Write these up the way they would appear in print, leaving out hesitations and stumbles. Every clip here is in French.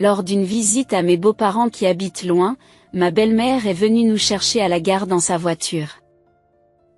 Lors d'une visite à mes beaux-parents qui habitent loin, ma belle-mère est venue nous chercher à la gare dans sa voiture.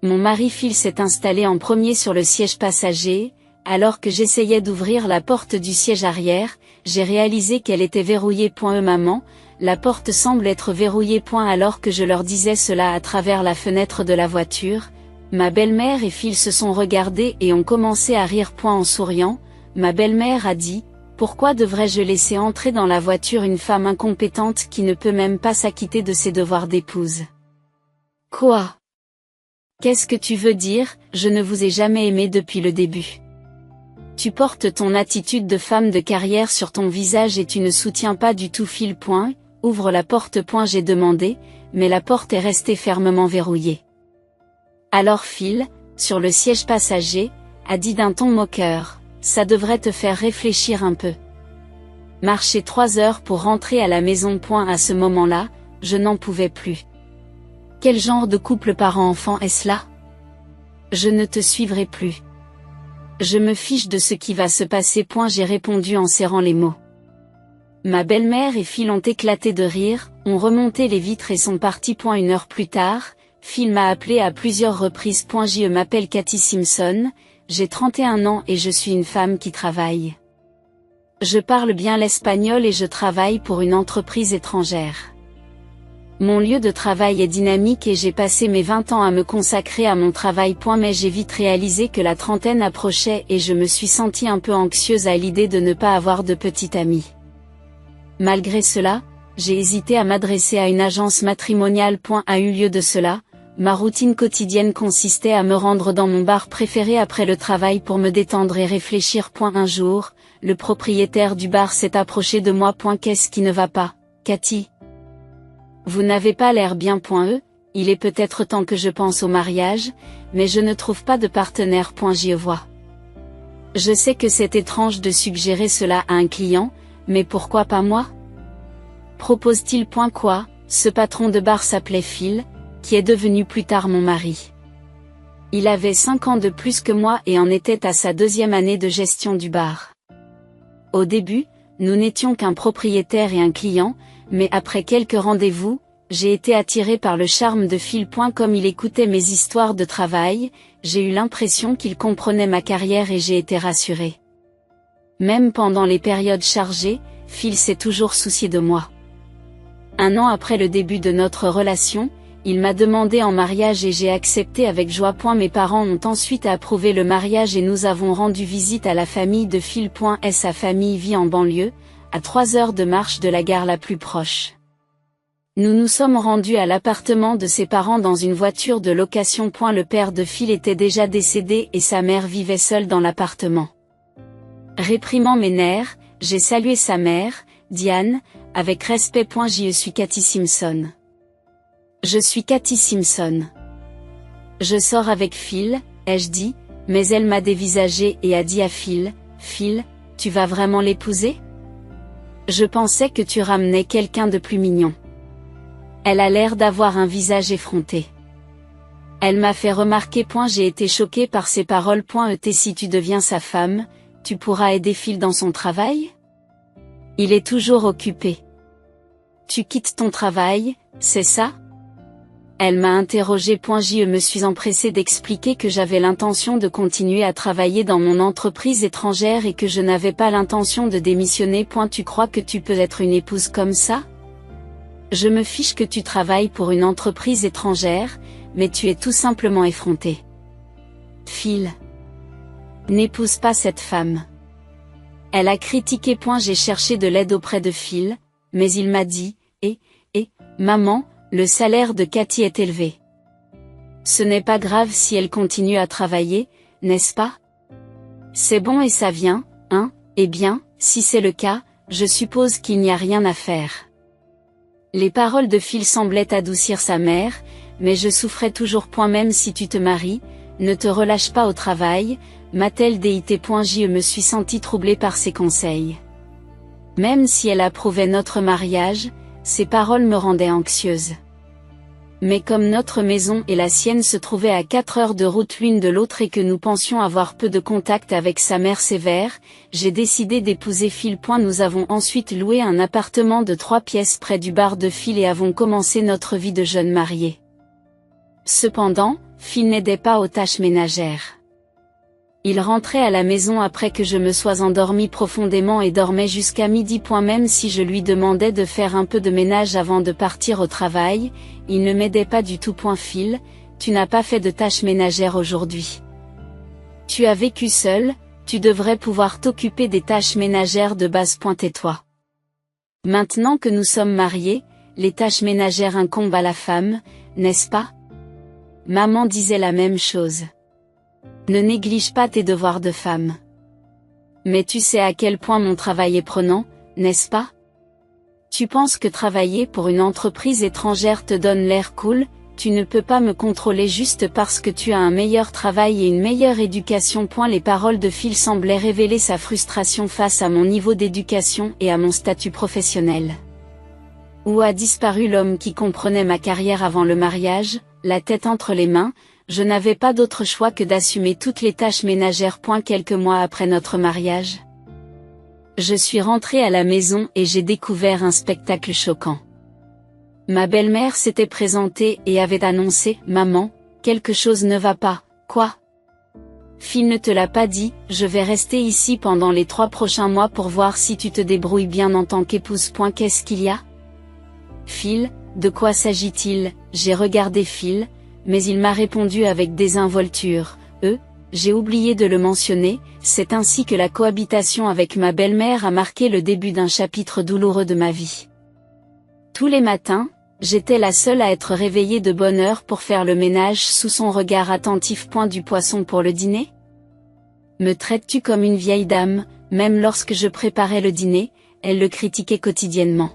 Mon mari Phil s'est installé en premier sur le siège passager. Alors que j'essayais d'ouvrir la porte du siège arrière, j'ai réalisé qu'elle était verrouillée. Maman, la porte semble être verrouillée. Alors que je leur disais cela à travers la fenêtre de la voiture, ma belle-mère et Phil se sont regardés et ont commencé à rire. En souriant, ma belle-mère a dit: pourquoi devrais-je laisser entrer dans la voiture une femme incompétente qui ne peut même pas s'acquitter de ses devoirs d'épouse? Quoi? Qu'est-ce que tu veux dire? Je ne vous ai jamais aimé depuis le début. Tu portes ton attitude de femme de carrière sur ton visage et tu ne soutiens pas du tout Phil. Ouvre la porte. J'ai demandé, mais la porte est restée fermement verrouillée. Alors Phil, sur le siège passager, a dit d'un ton moqueur: ça devrait te faire réfléchir un peu. Marcher 3 heures pour rentrer à la maison. À ce moment-là, je n'en pouvais plus. Quel genre de couple parent-enfant est-ce là? Je ne te suivrai plus. Je me fiche de ce qui va se passer. J'ai répondu en serrant les mots. Ma belle-mère et Phil ont éclaté de rire, ont remonté les vitres et sont partis. 1 heure plus tard, Phil m'a appelé à plusieurs reprises. Je m'appelle Cathy Simpson, j'ai 31 ans et je suis une femme qui travaille. Je parle bien l'espagnol et je travaille pour une entreprise étrangère. Mon lieu de travail est dynamique et j'ai passé mes 20 ans à me consacrer à mon travail. Mais j'ai vite réalisé que la trentaine approchait et je me suis sentie un peu anxieuse à l'idée de ne pas avoir de petite amie. Malgré cela, j'ai hésité à m'adresser à une agence matrimoniale. A eu lieu de cela, ma routine quotidienne consistait à me rendre dans mon bar préféré après le travail pour me détendre et réfléchir. Un jour, le propriétaire du bar s'est approché de moi. Qu'est-ce qui ne va pas, Cathy? Vous n'avez pas l'air bien. Il est peut-être temps que je pense au mariage, mais je ne trouve pas de partenaire. J'y vois. Je sais que c'est étrange de suggérer cela à un client, mais pourquoi pas moi? Propose-t-il. Quoi? Ce patron de bar s'appelait Phil, qui est devenu plus tard mon mari. Il avait 5 ans de plus que moi et en était à sa 2e année de gestion du bar. Au début, nous n'étions qu'un propriétaire et un client, mais après quelques rendez-vous, j'ai été attirée par le charme de Phil. Comme il écoutait mes histoires de travail, j'ai eu l'impression qu'il comprenait ma carrière et j'ai été rassurée. Même pendant les périodes chargées, Phil s'est toujours soucié de moi. 1 an après le début de notre relation, il m'a demandé en mariage et j'ai accepté avec joie. Mes parents ont ensuite approuvé le mariage et nous avons rendu visite à la famille de Phil. Sa famille vit en banlieue, à 3 heures de marche de la gare la plus proche. Nous nous sommes rendus à l'appartement de ses parents dans une voiture de location. Le père de Phil était déjà décédé et sa mère vivait seule dans l'appartement. Réprimant mes nerfs, j'ai salué sa mère, Diane, avec respect. Je suis Cathy Simpson. Je suis Cathy Simpson. Je sors avec Phil, ai-je dit, mais elle m'a dévisagé et a dit à Phil: Phil, tu vas vraiment l'épouser? Je pensais que tu ramenais quelqu'un de plus mignon. Elle a l'air d'avoir un visage effronté. Elle m'a fait remarquer. J'ai été choquée par ses paroles. Si tu deviens sa femme, tu pourras aider Phil dans son travail? Il est toujours occupé. Tu quittes ton travail, c'est ça? Elle m'a interrogé. Je me suis empressée d'expliquer que j'avais l'intention de continuer à travailler dans mon entreprise étrangère et que je n'avais pas l'intention de démissionner. Tu crois que tu peux être une épouse comme ça? Je me fiche que tu travailles pour une entreprise étrangère, mais tu es tout simplement effronté. Phil. N'épouse pas cette femme. Elle a critiqué. J'ai cherché de l'aide auprès de Phil, mais il m'a dit: maman, le salaire de Cathy est élevé. Ce n'est pas grave si elle continue à travailler, n'est-ce pas? C'est bon et ça vient, hein? Eh bien, si c'est le cas, je suppose qu'il n'y a rien à faire. Les paroles de Phil semblaient adoucir sa mère, mais je souffrais toujours. Même si tu te maries, ne te relâche pas au travail, m'a-t-elle dit. Je me suis sentie troublée par ses conseils. Même si elle approuvait notre mariage, ses paroles me rendaient anxieuse. Mais comme notre maison et la sienne se trouvaient à 4 heures de route l'une de l'autre et que nous pensions avoir peu de contact avec sa mère sévère, j'ai décidé d'épouser Phil. Nous avons ensuite loué un appartement de 3 pièces près du bar de Phil et avons commencé notre vie de jeunes mariés. Cependant, Phil n'aidait pas aux tâches ménagères. Il rentrait à la maison après que je me sois endormie profondément et dormait jusqu'à midi. Même si je lui demandais de faire un peu de ménage avant de partir au travail, il ne m'aidait pas du tout. Phil, tu n'as pas fait de tâches ménagères aujourd'hui. Tu as vécu seul, tu devrais pouvoir t'occuper des tâches ménagères de base. Tais-toi. Maintenant que nous sommes mariés, les tâches ménagères incombent à la femme, n'est-ce pas? Maman disait la même chose. Ne néglige pas tes devoirs de femme. Mais tu sais à quel point mon travail est prenant, n'est-ce pas? Tu penses que travailler pour une entreprise étrangère te donne l'air cool, tu ne peux pas me contrôler juste parce que tu as un meilleur travail et une meilleure éducation. Les paroles de Phil semblaient révéler sa frustration face à mon niveau d'éducation et à mon statut professionnel. Où a disparu l'homme qui comprenait ma carrière avant le mariage, la tête entre les mains? Je n'avais pas d'autre choix que d'assumer toutes les tâches ménagères. Quelques mois après notre mariage, je suis rentrée à la maison et j'ai découvert un spectacle choquant. Ma belle-mère s'était présentée et avait annoncé « Maman, quelque chose ne va pas, quoi ? Phil ne te l'a pas dit, je vais rester ici pendant les 3 prochains mois pour voir si tu te débrouilles bien en tant qu'épouse. Qu'est-ce qu'il y a ? Phil, de quoi s'agit-il ? J'ai regardé Phil, mais il m'a répondu avec désinvolture, j'ai oublié de le mentionner, c'est ainsi que la cohabitation avec ma belle-mère a marqué le début d'un chapitre douloureux de ma vie. Tous les matins, j'étais la seule à être réveillée de bonne heure pour faire le ménage sous son regard attentif. Du poisson pour le dîner ? Me traites-tu comme une vieille dame ? Même lorsque je préparais le dîner, elle le critiquait quotidiennement.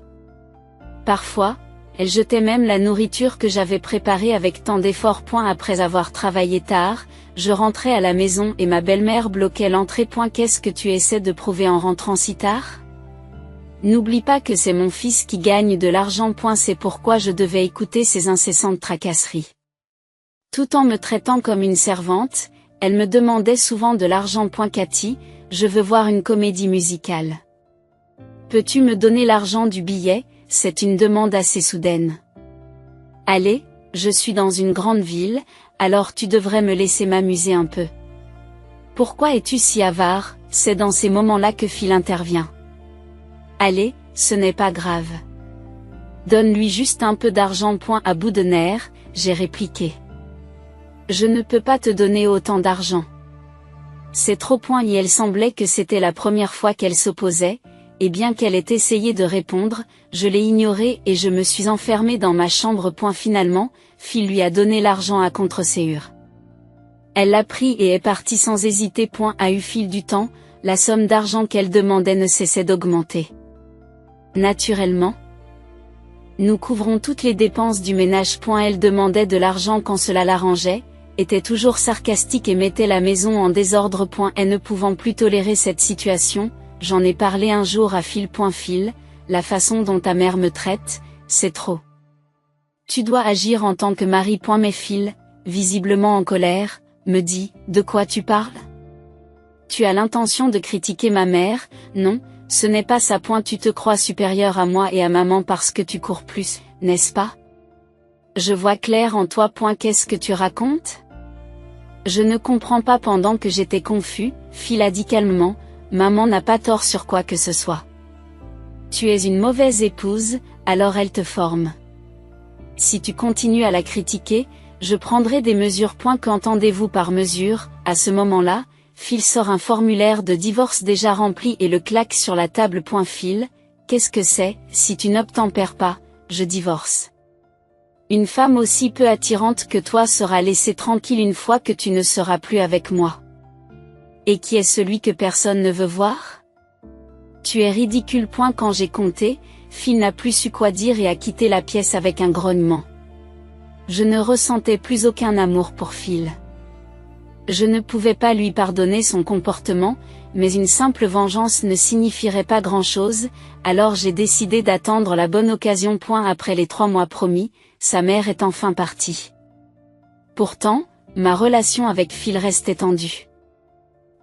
Parfois, elle jetait même la nourriture que j'avais préparée avec tant d'efforts. Après avoir travaillé tard, je rentrais à la maison et ma belle-mère bloquait l'entrée. Qu'est-ce que tu essaies de prouver en rentrant si tard ? N'oublie pas que c'est mon fils qui gagne de l'argent. C'est pourquoi je devais écouter ces incessantes tracasseries. Tout en me traitant comme une servante, elle me demandait souvent de l'argent. Cathy, je veux voir une comédie musicale. Peux-tu me donner l'argent du billet ? C'est une demande assez soudaine. Allez, je suis dans une grande ville, alors tu devrais me laisser m'amuser un peu. Pourquoi es-tu si avare ? C'est dans ces moments-là que Phil intervient. Allez, ce n'est pas grave. Donne-lui juste un peu d'argent. À bout de nerfs, j'ai répliqué. Je ne peux pas te donner autant d'argent. C'est trop. Et elle semblait que c'était la première fois qu'elle s'opposait, et bien qu'elle ait essayé de répondre, je l'ai ignorée et je me suis enfermée dans ma chambre. Finalement, Phil lui a donné l'argent à contre-séure. Elle l'a pris et est partie sans hésiter. Au fil du temps, la somme d'argent qu'elle demandait ne cessait d'augmenter. Naturellement, nous couvrons toutes les dépenses du ménage. Elle demandait de l'argent quand cela l'arrangeait, était toujours sarcastique et mettait la maison en désordre. Et ne pouvant plus tolérer cette situation, j'en ai parlé un jour à Phil. Phil, la façon dont ta mère me traite, c'est trop. Tu dois agir en tant que mari. Mais Phil, visiblement en colère, me dit, de quoi tu parles ? Tu as l'intention de critiquer ma mère ? Non, ce n'est pas ça. Tu te crois supérieur à moi et à maman parce que tu cours plus, n'est-ce pas ? Je vois clair en toi. Qu'est-ce que tu racontes ? Je ne comprends pas. Pendant que j'étais confus, Phil a dit calmement, maman n'a pas tort sur quoi que ce soit. Tu es une mauvaise épouse, alors elle te forme. Si tu continues à la critiquer, je prendrai des mesures. Qu'entendez-vous par mesure ? À ce moment-là, Phil sort un formulaire de divorce déjà rempli et le claque sur la table. Phil, qu'est-ce que c'est ? Si tu n'obtempères pas, je divorce. Une femme aussi peu attirante que toi sera laissée tranquille une fois que tu ne seras plus avec moi. Et qui est celui que personne ne veut voir ? Tu es ridicule. Quand j'ai compté, Phil n'a plus su quoi dire et a quitté la pièce avec un grognement. Je ne ressentais plus aucun amour pour Phil. Je ne pouvais pas lui pardonner son comportement, mais une simple vengeance ne signifierait pas grand-chose, alors j'ai décidé d'attendre la bonne occasion. Après les 3 mois promis, sa mère est enfin partie. Pourtant, ma relation avec Phil restait tendue.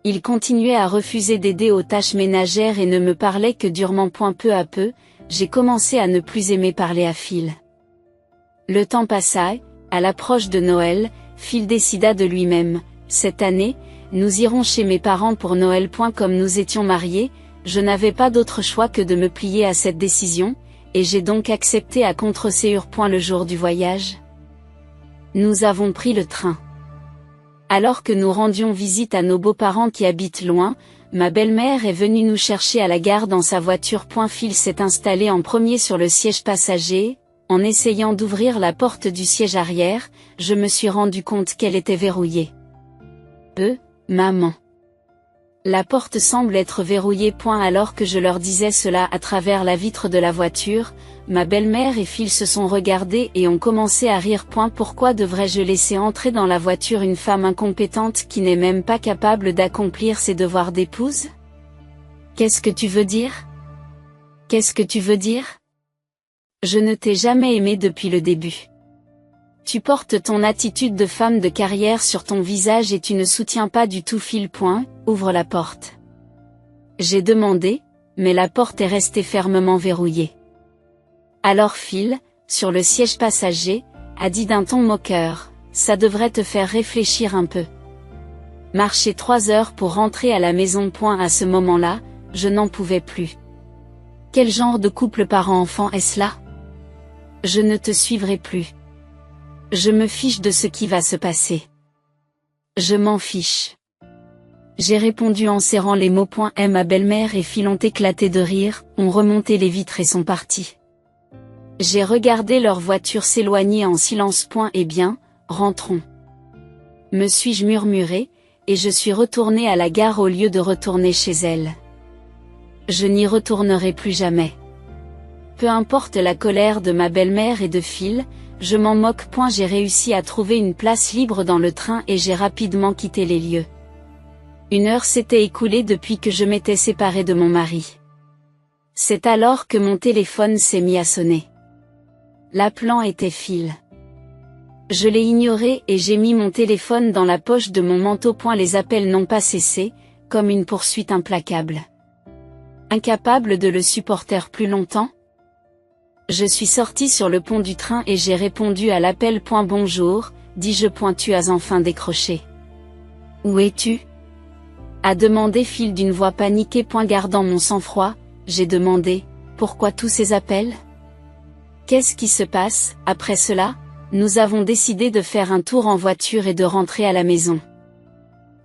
Il continuait à refuser d'aider aux tâches ménagères et ne me parlait que durement. Peu à peu, j'ai commencé à ne plus aimer parler à Phil. Le temps passa, à l'approche de Noël, Phil décida de lui-même, cette année, nous irons chez mes parents pour Noël. Comme nous étions mariés, je n'avais pas d'autre choix que de me plier à cette décision, et j'ai donc accepté à contre-ségur. Le jour du voyage, nous avons pris le train. Alors que nous rendions visite à nos beaux-parents qui habitent loin, ma belle-mère est venue nous chercher à la gare dans sa voiture. Phil s'est installé en premier sur le siège passager. En essayant d'ouvrir la porte du siège arrière, je me suis rendu compte qu'elle était verrouillée. Maman. La porte semble être verrouillée. Alors que je leur disais cela à travers la vitre de la voiture, ma belle-mère et Phil se sont regardés et ont commencé à rire. Pourquoi devrais-je laisser entrer dans la voiture une femme incompétente qui n'est même pas capable d'accomplir ses devoirs d'épouse? Qu'est-ce que tu veux dire? Qu'est-ce que tu veux dire? Je ne t'ai jamais aimé depuis le début. Tu portes ton attitude de femme de carrière sur ton visage et tu ne soutiens pas du tout Phil. Ouvre la porte. J'ai demandé, mais la porte est restée fermement verrouillée. Alors Phil, sur le siège passager, a dit d'un ton moqueur, ça devrait te faire réfléchir un peu. Marcher 3 heures pour rentrer à la maison. À ce moment-là, je n'en pouvais plus. Quel genre de couple parent-enfant est-ce là? Je ne te suivrai plus. Je me fiche de ce qui va se passer. Je m'en fiche. J'ai répondu en serrant les mots. Ma belle-mère et Phil ont éclaté de rire, ont remonté les vitres et sont partis. J'ai regardé leur voiture s'éloigner en silence. Eh bien, rentrons. Me suis-je murmuré, et je suis retourné à la gare au lieu de retourner chez elle. Je n'y retournerai plus jamais. Peu importe la colère de ma belle-mère et de Phil, je m'en moque. J'ai réussi à trouver une place libre dans le train et j'ai rapidement quitté les lieux. 1 heure s'était écoulée depuis que je m'étais séparée de mon mari. C'est alors que mon téléphone s'est mis à sonner. L'appelant était Phil. Je l'ai ignoré et j'ai mis mon téléphone dans la poche de mon manteau. Les appels n'ont pas cessé, comme une poursuite implacable. Incapable de le supporter plus longtemps, je suis sorti sur le pont du train et j'ai répondu à l'appel. Bonjour, dis-je. Tu as enfin décroché. Où es-tu? A demandé Phil d'une voix paniquée. Gardant mon sang-froid, j'ai demandé, pourquoi tous ces appels? Qu'est-ce qui se passe? Après cela, nous avons décidé de faire un tour en voiture et de rentrer à la maison.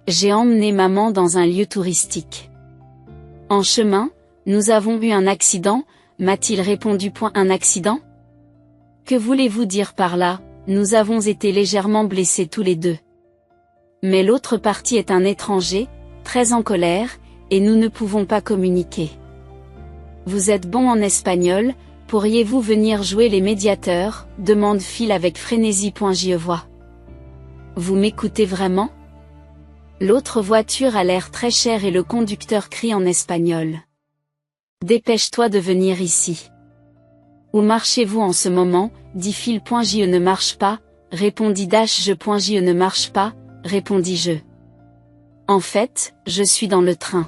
J'ai emmené maman dans un lieu touristique. En chemin, nous avons eu un accident, m'a-t-il répondu. Un accident? Que voulez-vous dire par là? Nous avons été légèrement blessés tous les deux. Mais l'autre partie est un étranger, très en colère, et nous ne pouvons pas communiquer. Vous êtes bon en espagnol, pourriez-vous venir jouer les médiateurs? Demande Phil avec frénésie. J'y vois. Vous m'écoutez vraiment? L'autre voiture a l'air très chère et le conducteur crie en espagnol. Dépêche-toi de venir ici. Où marchez-vous en ce moment? Dit Phil. Je ne marche pas, répondit je. Je ne marche pas, répondis-je. En fait, je suis dans le train.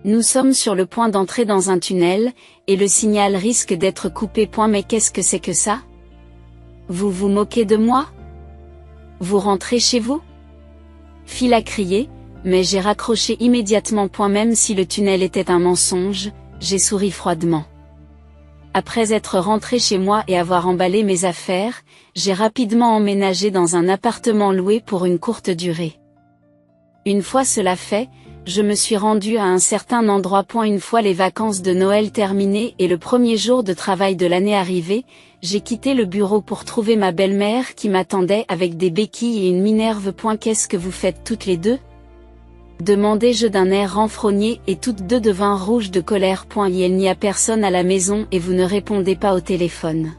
Nous sommes sur le point d'entrer dans un tunnel, et le signal risque d'être coupé. Mais qu'est-ce que c'est que ça? Vous vous moquez de moi? Vous rentrez chez vous? Phil a crié, mais j'ai raccroché immédiatement. Même si le tunnel était un mensonge, j'ai souri froidement. Après être rentré chez moi et avoir emballé mes affaires, j'ai rapidement emménagé dans un appartement loué pour une courte durée. Une fois cela fait, je me suis rendu à un certain endroit. Une fois les vacances de Noël terminées et le premier jour de travail de l'année arrivé, j'ai quitté le bureau pour trouver ma belle-mère qui m'attendait avec des béquilles et une minerve. Qu'est-ce que vous faites toutes les deux? Demandai-je d'un air renfrogné et toutes deux devinrent rouges de colère. Il n'y a personne à la maison et vous ne répondez pas au téléphone.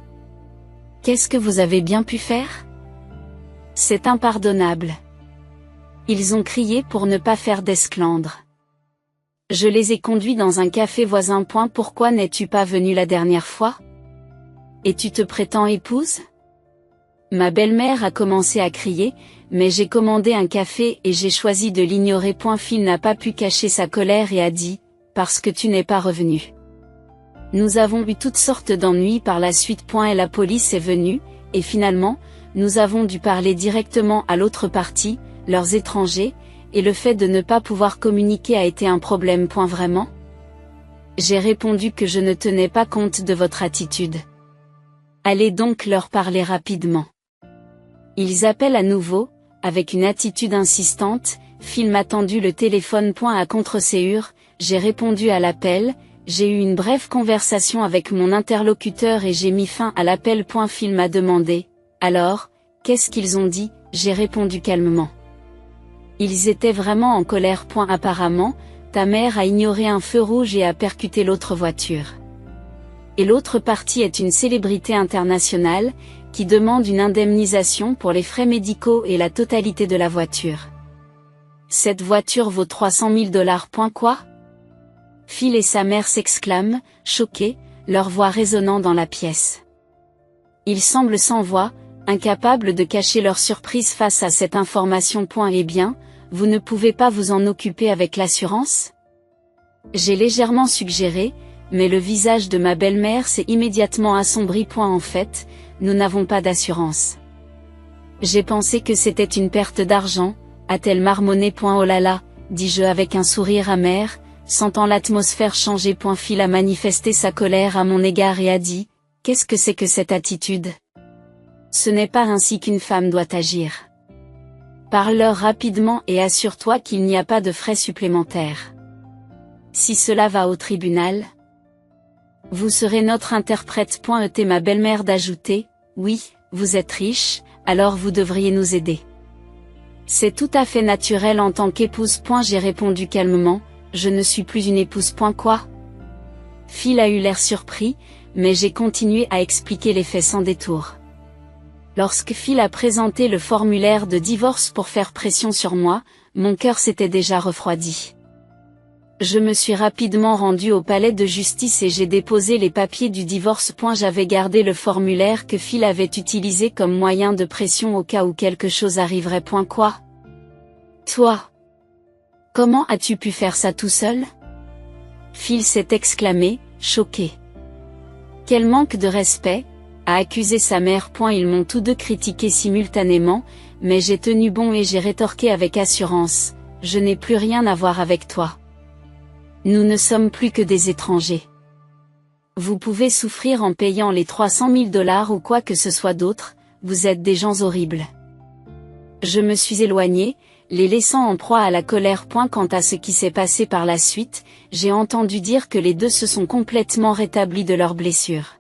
Qu'est-ce que vous avez bien pu faire? C'est impardonnable. Ils ont crié pour ne pas faire d'esclandre. Je les ai conduits dans un café voisin. Pourquoi n'es-tu pas venu la dernière fois? Et tu te prétends épouse? Ma belle-mère a commencé à crier, mais j'ai commandé un café et j'ai choisi de l'ignorer. Phil n'a pas pu cacher sa colère et a dit, parce que tu n'es pas revenu. Nous avons eu toutes sortes d'ennuis par la suite. Et la police est venue, et finalement, nous avons dû parler directement à l'autre partie, leurs étrangers, et le fait de ne pas pouvoir communiquer a été un problème. Vraiment? J'ai répondu que je ne tenais pas compte de votre attitude. Allez donc leur parler rapidement. Ils appellent à nouveau, avec une attitude insistante. Phil m'a tendu le téléphone. À contre-séure, j'ai répondu à l'appel, j'ai eu une brève conversation avec mon interlocuteur et j'ai mis fin à l'appel. Phil m'a demandé, alors, qu'est-ce qu'ils ont dit? J'ai répondu calmement. Ils étaient vraiment en colère. Apparemment, ta mère a ignoré un feu rouge et a percuté l'autre voiture. Et l'autre partie est une célébrité internationale, qui demande une indemnisation pour les frais médicaux et la totalité de la voiture. Cette voiture vaut 300 000 $. Quoi? Phil et sa mère s'exclament, choqués, leur voix résonnant dans la pièce. Ils semblent sans voix, incapables de cacher leur surprise face à cette information. Eh bien, vous ne pouvez pas vous en occuper avec l'assurance? J'ai légèrement suggéré, mais le visage de ma belle-mère s'est immédiatement assombri. En fait, nous n'avons pas d'assurance. J'ai pensé que c'était une perte d'argent, a-t-elle marmonné. Oh là là, dis-je avec un sourire amer, sentant l'atmosphère changer. Phil a manifesté sa colère à mon égard et a dit, qu'est-ce que c'est que cette attitude? Ce n'est pas ainsi qu'une femme doit agir. Parle-leur rapidement et assure-toi qu'il n'y a pas de frais supplémentaires. Si cela va au tribunal, vous serez notre interprète. Était ma belle-mère d'ajouter, oui, vous êtes riche, alors vous devriez nous aider. C'est tout à fait naturel en tant qu'épouse. J'ai répondu calmement, je ne suis plus une épouse. Quoi? Phil a eu l'air surpris, mais j'ai continué à expliquer les faits sans détour. Lorsque Phil a présenté le formulaire de divorce pour faire pression sur moi, mon cœur s'était déjà refroidi. Je me suis rapidement rendu au palais de justice et j'ai déposé les papiers du divorce. J'avais gardé le formulaire que Phil avait utilisé comme moyen de pression au cas où quelque chose arriverait. Quoi? Toi? Comment as-tu pu faire ça tout seul? Phil s'est exclamé, choqué. Quel manque de respect, a accusé sa mère. Ils m'ont tous deux critiqué simultanément, mais j'ai tenu bon et j'ai rétorqué avec assurance, je n'ai plus rien à voir avec toi. Nous ne sommes plus que des étrangers. Vous pouvez souffrir en payant les 300 000 $ ou quoi que ce soit d'autre, vous êtes des gens horribles. Je me suis éloigné, les laissant en proie à la colère. Quant à ce qui s'est passé par la suite, j'ai entendu dire que les deux se sont complètement rétablis de leurs blessures.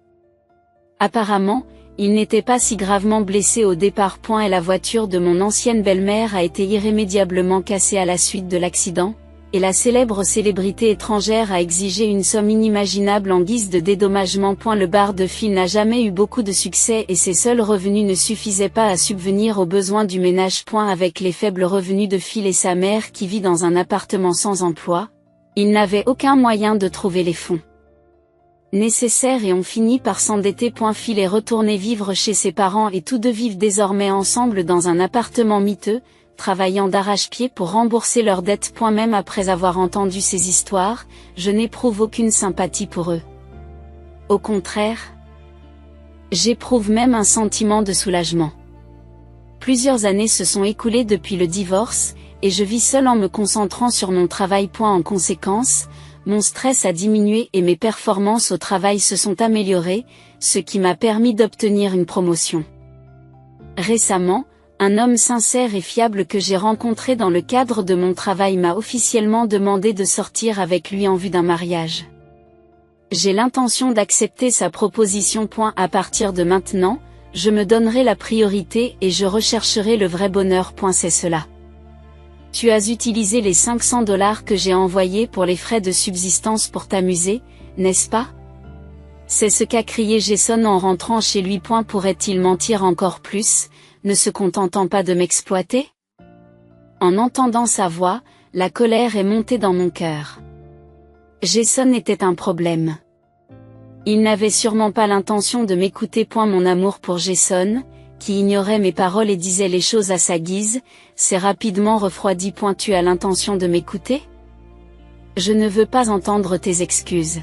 Apparemment, ils n'étaient pas si gravement blessés au départ. Et la voiture de mon ancienne belle-mère a été irrémédiablement cassée à la suite de l'accident, et la célèbre célébrité étrangère a exigé une somme inimaginable en guise de dédommagement. Le bar de Phil n'a jamais eu beaucoup de succès et ses seuls revenus ne suffisaient pas à subvenir aux besoins du ménage. Avec les faibles revenus de Phil et sa mère qui vit dans un appartement sans emploi, ils n'avaient aucun moyen de trouver les fonds nécessaires et ont fini par s'endetter. Phil est retourné vivre chez ses parents et tous deux vivent désormais ensemble dans un appartement miteux, travaillant d'arrache-pied pour rembourser leurs dettes. Même après avoir entendu ces histoires, je n'éprouve aucune sympathie pour eux. Au contraire, j'éprouve même un sentiment de soulagement. Plusieurs années se sont écoulées depuis le divorce, et je vis seul en me concentrant sur mon travail. En conséquence, mon stress a diminué et mes performances au travail se sont améliorées, ce qui m'a permis d'obtenir une promotion. Récemment, un homme sincère et fiable que j'ai rencontré dans le cadre de mon travail m'a officiellement demandé de sortir avec lui en vue d'un mariage. J'ai l'intention d'accepter sa proposition. À partir de maintenant, je me donnerai la priorité et je rechercherai le vrai bonheur. C'est cela. Tu as utilisé les 500 $ que j'ai envoyés pour les frais de subsistance pour t'amuser, n'est-ce pas? C'est ce qu'a crié Jason en rentrant chez lui. Pourrait-il mentir encore plus, ne se contentant pas de m'exploiter? En entendant sa voix, la colère est montée dans mon cœur. Jason était un problème. Il n'avait sûrement pas l'intention de m'écouter. Mon amour pour Jason, qui ignorait mes paroles et disait les choses à sa guise, s'est rapidement refroidi. Tu as l'intention de m'écouter? Je ne veux pas entendre tes excuses.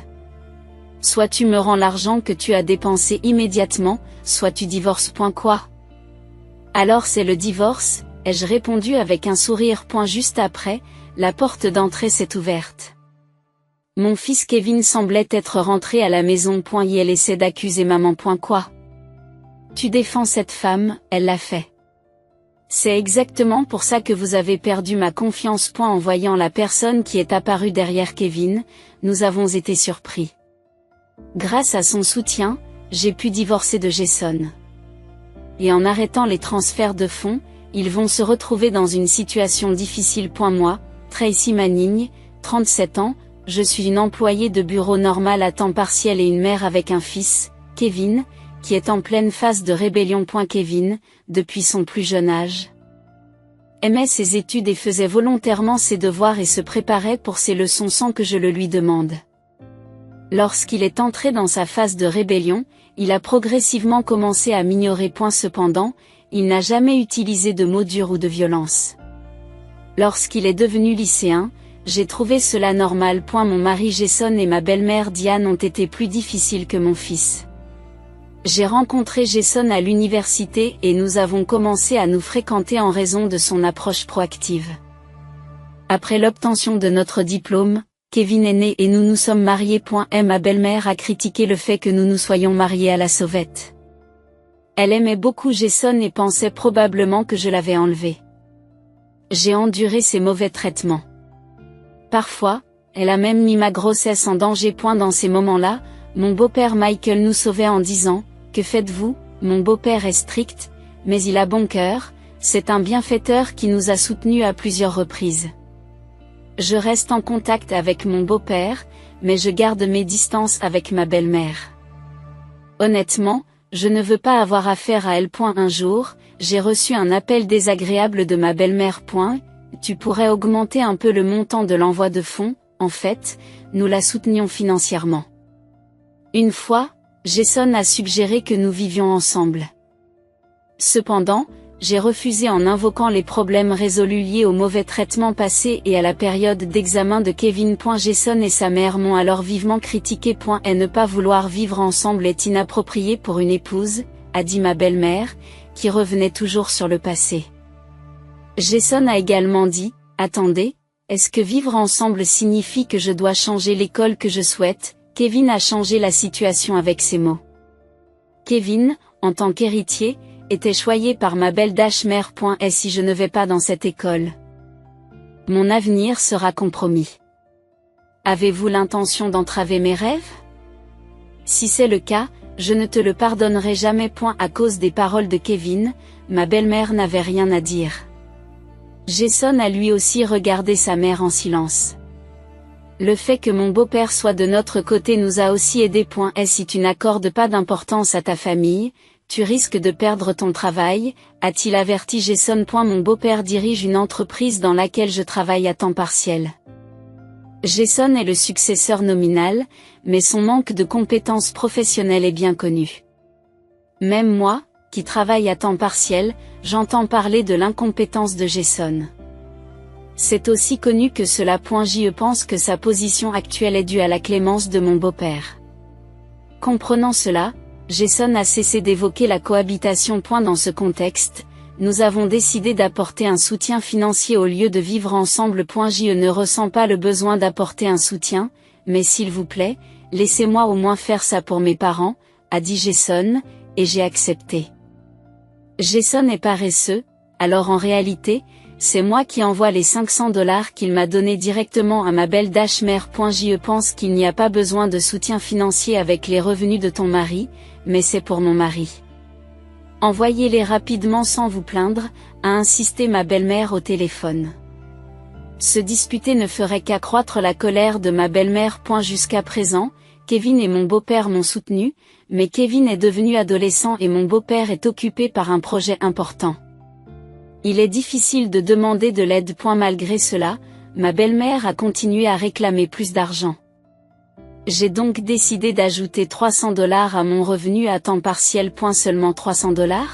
Soit tu me rends l'argent que tu as dépensé immédiatement, soit tu divorces. Quoi? Alors c'est le divorce, ai-je répondu avec un sourire. Juste après, la porte d'entrée s'est ouverte. Mon fils Kevin semblait être rentré à la maison. Et elle essaie d'accuser maman. Quoi? Tu défends cette femme, elle l'a fait. C'est exactement pour ça que vous avez perdu ma confiance. En voyant la personne qui est apparue derrière Kevin, nous avons été surpris. Grâce à son soutien, j'ai pu divorcer de Jason. Et en arrêtant les transferts de fonds, ils vont se retrouver dans une situation difficile. Moi, Tracy Manning, 37 ans, je suis une employée de bureau normale à temps partiel et une mère avec un fils, Kevin, qui est en pleine phase de rébellion. Kevin, depuis son plus jeune âge, aimait ses études et faisait volontairement ses devoirs et se préparait pour ses leçons sans que je le lui demande. Lorsqu'il est entré dans sa phase de rébellion, il a progressivement commencé à m'ignorer. Cependant, il n'a jamais utilisé de mots durs ou de violence. Lorsqu'il est devenu lycéen, j'ai trouvé cela normal. Mon mari Jason et ma belle-mère Diane ont été plus difficiles que mon fils. J'ai rencontré Jason à l'université et nous avons commencé à nous fréquenter en raison de son approche proactive. Après l'obtention de notre diplôme, Kevin est né et nous nous sommes mariés. Ma belle-mère a critiqué le fait que nous nous soyons mariés à la sauvette. Elle aimait beaucoup Jason et pensait probablement que je l'avais enlevé. J'ai enduré ces mauvais traitements. Parfois, elle a même mis ma grossesse en danger. Dans ces moments-là, mon beau-père Michael nous sauvait en disant: que faites-vous? Mon beau-père est strict, mais il a bon cœur, c'est un bienfaiteur qui nous a soutenus à plusieurs reprises. Je reste en contact avec mon beau-père, mais je garde mes distances avec ma belle-mère. Honnêtement, je ne veux pas avoir affaire à elle. Un jour, j'ai reçu un appel désagréable de ma belle-mère. Tu pourrais augmenter un peu le montant de l'envoi de fonds. En fait, nous la soutenions financièrement. Une fois, Jason a suggéré que nous vivions ensemble. Cependant, j'ai refusé en invoquant les problèmes résolus liés au mauvais traitement passé et à la période d'examen de Kevin. Jason et sa mère m'ont alors vivement critiqué. Et ne pas vouloir vivre ensemble est inapproprié pour une épouse, a dit ma belle-mère, qui revenait toujours sur le passé. Jason a également dit: attendez, est-ce que vivre ensemble signifie que je dois changer l'école que je souhaite? Kevin a changé la situation avec ces mots. Kevin, en tant qu'héritier, était choyé par ma belle mère. Et si je ne vais pas dans cette école, mon avenir sera compromis. Avez-vous l'intention d'entraver mes rêves? Si c'est le cas, je ne te le pardonnerai jamais. À cause des paroles de Kevin, ma belle-mère n'avait rien à dire. Jason a lui aussi regardé sa mère en silence. Le fait que mon beau-père soit de notre côté nous a aussi aidés. Et si tu n'accordes pas d'importance à ta famille, tu risques de perdre ton travail, a-t-il averti Jason. Mon beau-père dirige une entreprise dans laquelle je travaille à temps partiel. Jason est le successeur nominal, mais son manque de compétences professionnelles est bien connu. Même moi, qui travaille à temps partiel, j'entends parler de l'incompétence de Jason. C'est aussi connu que cela. Je pense que sa position actuelle est due à la clémence de mon beau-père. Comprenant cela, Jason a cessé d'évoquer la cohabitation. Dans ce contexte, nous avons décidé d'apporter un soutien financier au lieu de vivre ensemble. Je ne ressens pas le besoin d'apporter un soutien, mais s'il vous plaît, laissez-moi au moins faire ça pour mes parents, a dit Jason, et j'ai accepté. Jason est paresseux, alors en réalité, c'est moi qui envoie les $500 qu'il m'a donnés directement à ma belle mère. Je pense qu'il n'y a pas besoin de soutien financier avec les revenus de ton mari, mais c'est pour mon mari. Envoyez-les rapidement sans vous plaindre, a insisté ma belle-mère au téléphone. Se disputer ne ferait qu'accroître la colère de ma belle-mère. Jusqu'à présent, Kevin et mon beau-père m'ont soutenu, mais Kevin est devenu adolescent et mon beau-père est occupé par un projet important. Il est difficile de demander de l'aide. Malgré cela, ma belle-mère a continué à réclamer plus d'argent. J'ai donc décidé d'ajouter $300 à mon revenu à temps partiel. Seulement $300?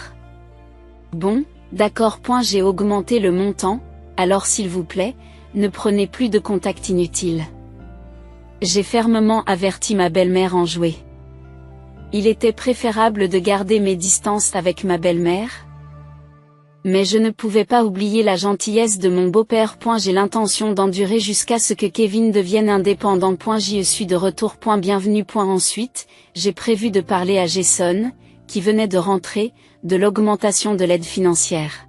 Bon, d'accord. J'ai augmenté le montant, alors s'il vous plaît, ne prenez plus de contact inutile. J'ai fermement averti ma belle-mère enjouée. Il était préférable de garder mes distances avec ma belle-mère. Mais je ne pouvais pas oublier la gentillesse de mon beau-père. J'ai l'intention d'endurer jusqu'à ce que Kevin devienne indépendant. Je suis de retour. Bienvenue. Ensuite, j'ai prévu de parler à Jason, qui venait de rentrer, de l'augmentation de l'aide financière.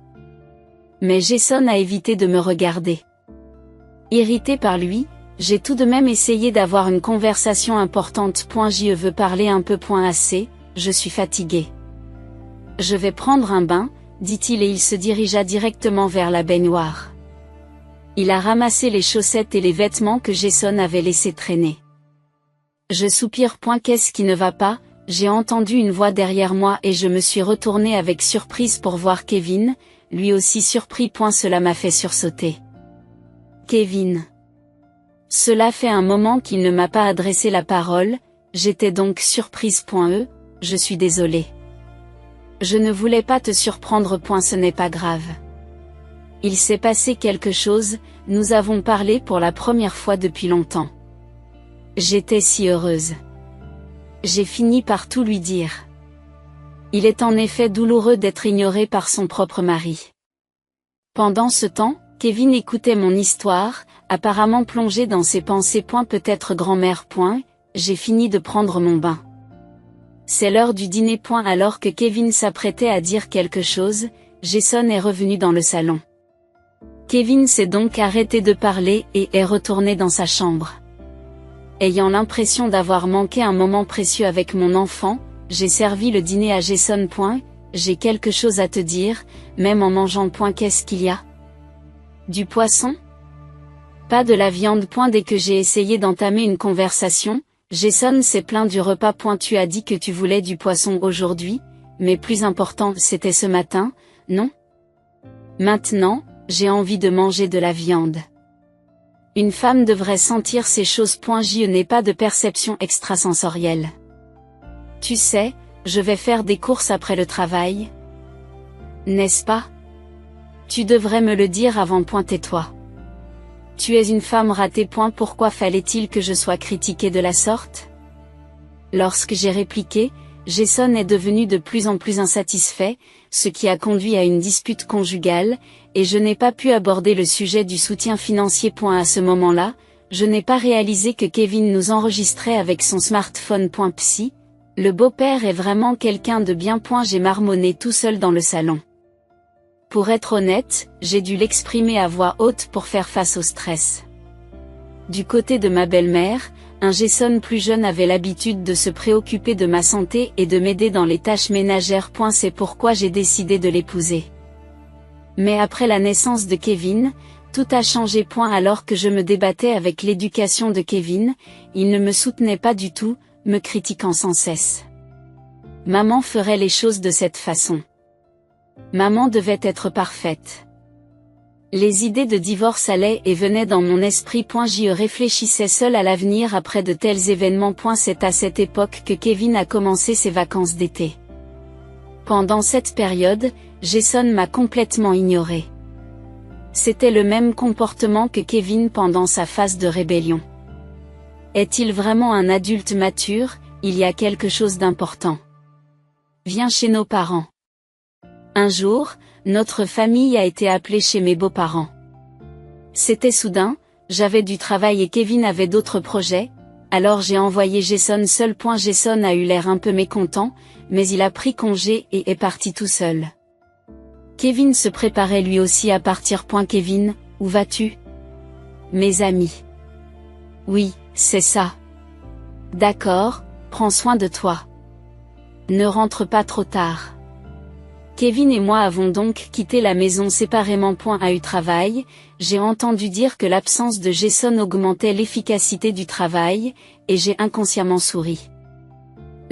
Mais Jason a évité de me regarder. Irrité par lui, j'ai tout de même essayé d'avoir une conversation importante. Je veux parler un peu. Assez, je suis fatigué. Je vais prendre un bain, dit-il et il se dirigea directement vers la baignoire. Il a ramassé les chaussettes et les vêtements que Jason avait laissés traîner. Je soupire. Qu'est-ce qui ne va pas? J'ai entendu une voix derrière moi et je me suis retourné avec surprise pour voir Kevin, lui aussi surpris. Cela m'a fait sursauter. Kevin. Cela fait un moment qu'il ne m'a pas adressé la parole, j'étais donc surprise. Je suis désolée. Je ne voulais pas te surprendre. Ce n'est pas grave. Il s'est passé quelque chose, nous avons parlé pour la première fois depuis longtemps. J'étais si heureuse. J'ai fini par tout lui dire. Il est en effet douloureux d'être ignoré par son propre mari. Pendant ce temps, Kevin écoutait mon histoire, apparemment plongé dans ses pensées. Peut-être grand-mère. J'ai fini de prendre mon bain. C'est l'heure du dîner. Alors que Kevin s'apprêtait à dire quelque chose, Jason est revenu dans le salon. Kevin s'est donc arrêté de parler et est retourné dans sa chambre. Ayant l'impression d'avoir manqué un moment précieux avec mon enfant, j'ai servi le dîner à Jason. J'ai quelque chose à te dire, même en mangeant. Qu'est-ce qu'il y a? Du poisson? Pas de la viande. Dès que j'ai essayé d'entamer une conversation, Jason s'est plaint du repas. Tu as dit que tu voulais du poisson aujourd'hui, mais plus important, c'était ce matin, non? Maintenant, j'ai envie de manger de la viande. Une femme devrait sentir ces choses. Je n'ai pas de perception extrasensorielle. Tu sais, je vais faire des courses après le travail. N'est-ce pas? Tu devrais me le dire avant. Tais-toi. Tu es une femme ratée. Pourquoi fallait-il que je sois critiquée de la sorte? Lorsque j'ai répliqué, Jason est devenu de plus en plus insatisfait, ce qui a conduit à une dispute conjugale, et je n'ai pas pu aborder le sujet du soutien financier. À ce moment-là, je n'ai pas réalisé que Kevin nous enregistrait avec son smartphone. Psy, le beau-père est vraiment quelqu'un de bien. J'ai marmonné tout seul dans le salon. Pour être honnête, j'ai dû l'exprimer à voix haute pour faire face au stress. Du côté de ma belle-mère, un Jason plus jeune avait l'habitude de se préoccuper de ma santé et de m'aider dans les tâches ménagères. C'est pourquoi j'ai décidé de l'épouser. Mais après la naissance de Kevin, tout a changé. Alors que je me débattais avec l'éducation de Kevin, il ne me soutenait pas du tout, me critiquant sans cesse. Maman ferait les choses de cette façon. Maman devait être parfaite. Les idées de divorce allaient et venaient dans mon esprit. J'y réfléchissais seul à l'avenir après de tels événements. C'est à cette époque que Kevin a commencé ses vacances d'été. Pendant cette période, Jason m'a complètement ignoré. C'était le même comportement que Kevin pendant sa phase de rébellion. Est-il vraiment un adulte mature? Il y a quelque chose d'important. Viens chez nos parents. Un jour, notre famille a été appelée chez mes beaux-parents. C'était soudain, j'avais du travail et Kevin avait d'autres projets, alors j'ai envoyé Jason seul. Jason a eu l'air un peu mécontent, mais il a pris congé et est parti tout seul. Kevin se préparait lui aussi à partir. Kevin, où vas-tu? Mes amis. Oui, c'est ça. D'accord, prends soin de toi. Ne rentre pas trop tard. Kevin et moi avons donc quitté la maison séparément. À eu travail, j'ai entendu dire que l'absence de Jason augmentait l'efficacité du travail, et j'ai inconsciemment souri.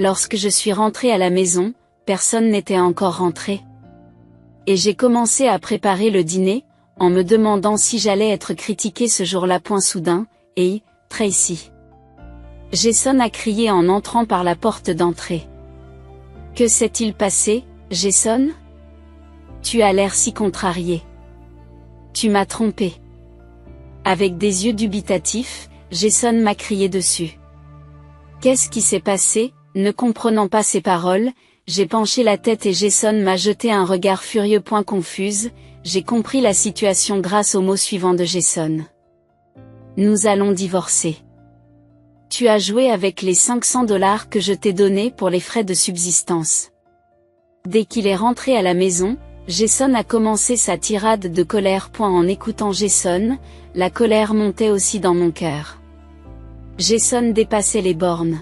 Lorsque je suis rentrée à la maison, personne n'était encore rentré. Et j'ai commencé à préparer le dîner, en me demandant si j'allais être critiquée ce jour-là. Soudain, hey, Tracy. Jason a crié en entrant par la porte d'entrée. Que s'est-il passé, Jason? Tu as l'air si contrarié. Tu m'as trompé. Avec des yeux dubitatifs, Jason m'a crié dessus. Qu'est-ce qui s'est passé? Ne comprenant pas ses paroles, j'ai penché la tête et Jason m'a jeté un regard furieux. Confuse, j'ai compris la situation grâce aux mots suivants de Jason. Nous allons divorcer. Tu as joué avec les $500 que je t'ai donnés pour les frais de subsistance. Dès qu'il est rentré à la maison, Jason a commencé sa tirade de colère. En écoutant Jason, la colère montait aussi dans mon cœur. Jason dépassait les bornes.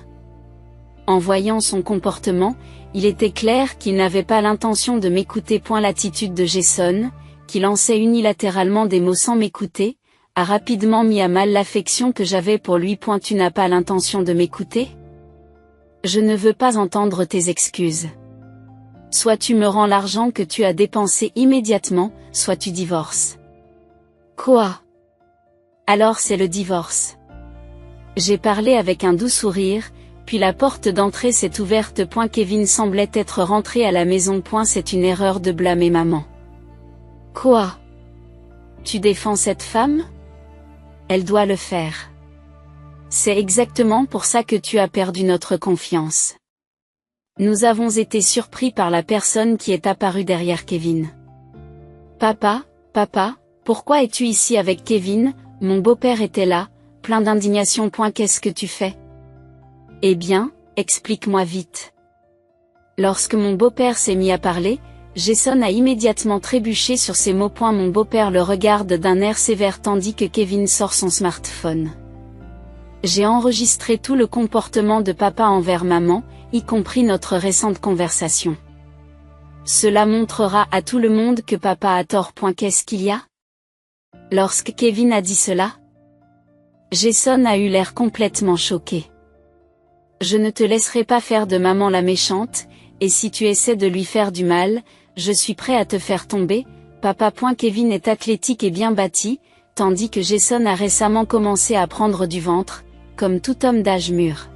En voyant son comportement, il était clair qu'il n'avait pas l'intention de m'écouter. L'attitude de Jason, qui lançait unilatéralement des mots sans m'écouter, a rapidement mis à mal l'affection que j'avais pour lui. Tu n'as pas l'intention de m'écouter? Je ne veux pas entendre tes excuses. Soit tu me rends l'argent que tu as dépensé immédiatement, soit tu divorces. Quoi? Alors c'est le divorce. J'ai parlé avec un doux sourire, puis la porte d'entrée s'est ouverte. Kevin semblait être rentré à la maison. C'est une erreur de blâmer maman. Quoi? Tu défends cette femme? Elle doit le faire. C'est exactement pour ça que tu as perdu notre confiance. Nous avons été surpris par la personne qui est apparue derrière Kevin. Papa, pourquoi es-tu ici avec Kevin? Mon beau-père était là, plein d'indignation. Qu'est-ce que tu fais? Eh bien, explique-moi vite. Lorsque mon beau-père s'est mis à parler, Jason a immédiatement trébuché sur ses mots. Mon beau-père le regarde d'un air sévère tandis que Kevin sort son smartphone. J'ai enregistré tout le comportement de papa envers maman, y compris notre récente conversation. Cela montrera à tout le monde que papa a tort. Qu'est-ce qu'il y a? Lorsque Kevin a dit cela, Jason a eu l'air complètement choqué. Je ne te laisserai pas faire de maman la méchante, et si tu essaies de lui faire du mal, je suis prêt à te faire tomber, papa. Kevin est athlétique et bien bâti, tandis que Jason a récemment commencé à prendre du ventre, comme tout homme d'âge mûr.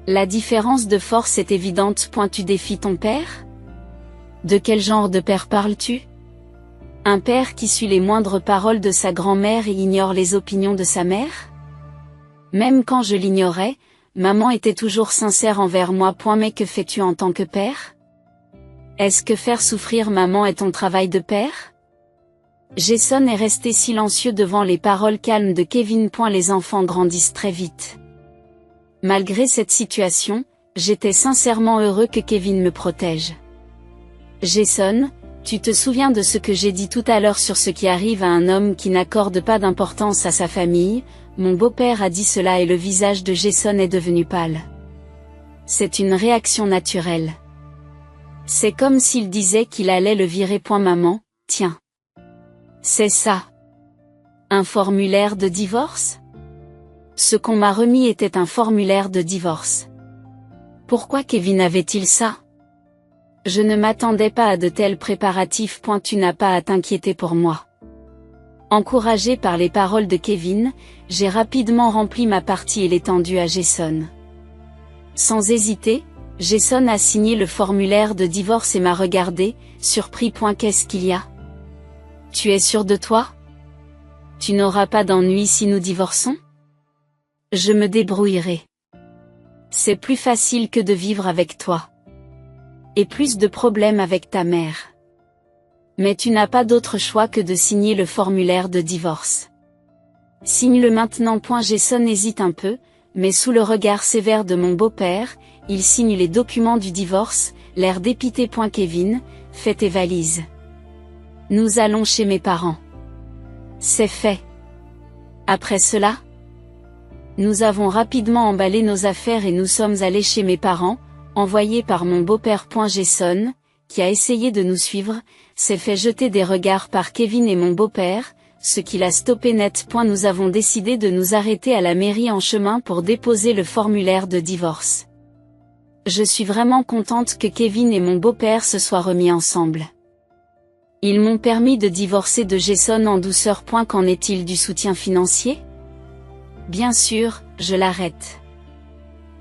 La différence de force est évidente. Tu défies ton père? De quel genre de père parles-tu? Un père qui suit les moindres paroles de sa grand-mère et ignore les opinions de sa mère? Même quand je l'ignorais, maman était toujours sincère envers moi. Mais que fais-tu en tant que père? Est-ce que faire souffrir maman est ton travail de père? Jason est resté silencieux devant les paroles calmes de Kevin. Les enfants grandissent très vite. Malgré cette situation, j'étais sincèrement heureux que Kevin me protège. Jason, tu te souviens de ce que j'ai dit tout à l'heure sur ce qui arrive à un homme qui n'accorde pas d'importance à sa famille? Mon beau-père a dit cela et le visage de Jason est devenu pâle. C'est une réaction naturelle. C'est comme s'il disait qu'il allait le virer. Maman, tiens. C'est ça. Un formulaire de divorce? Ce qu'on m'a remis était un formulaire de divorce. Pourquoi Kevin avait-il ça? Je ne m'attendais pas à de tels préparatifs. Tu n'as pas à t'inquiéter pour moi. Encouragé par les paroles de Kevin, j'ai rapidement rempli ma partie et l'ai tendue à Jason. Sans hésiter, Jason a signé le formulaire de divorce et m'a regardé, surpris. Qu'est-ce qu'il y a? Tu es sûr de toi? Tu n'auras pas d'ennui si nous divorçons? Je me débrouillerai. C'est plus facile que de vivre avec toi. Et plus de problèmes avec ta mère. Mais tu n'as pas d'autre choix que de signer le formulaire de divorce. Signe-le maintenant. Jason hésite un peu, mais sous le regard sévère de mon beau-père, il signe les documents du divorce, l'air dépité. Kevin, fais tes valises. Nous allons chez mes parents. C'est fait. Après cela, nous avons rapidement emballé nos affaires et nous sommes allés chez mes parents, envoyés par mon beau-père. Jason, qui a essayé de nous suivre, s'est fait jeter des regards par Kevin et mon beau-père, ce qui l'a stoppé net. Nous avons décidé de nous arrêter à la mairie en chemin pour déposer le formulaire de divorce. Je suis vraiment contente que Kevin et mon beau-père se soient remis ensemble. Ils m'ont permis de divorcer de Jason en douceur. Qu'en est-il du soutien financier? Bien sûr, je l'arrête.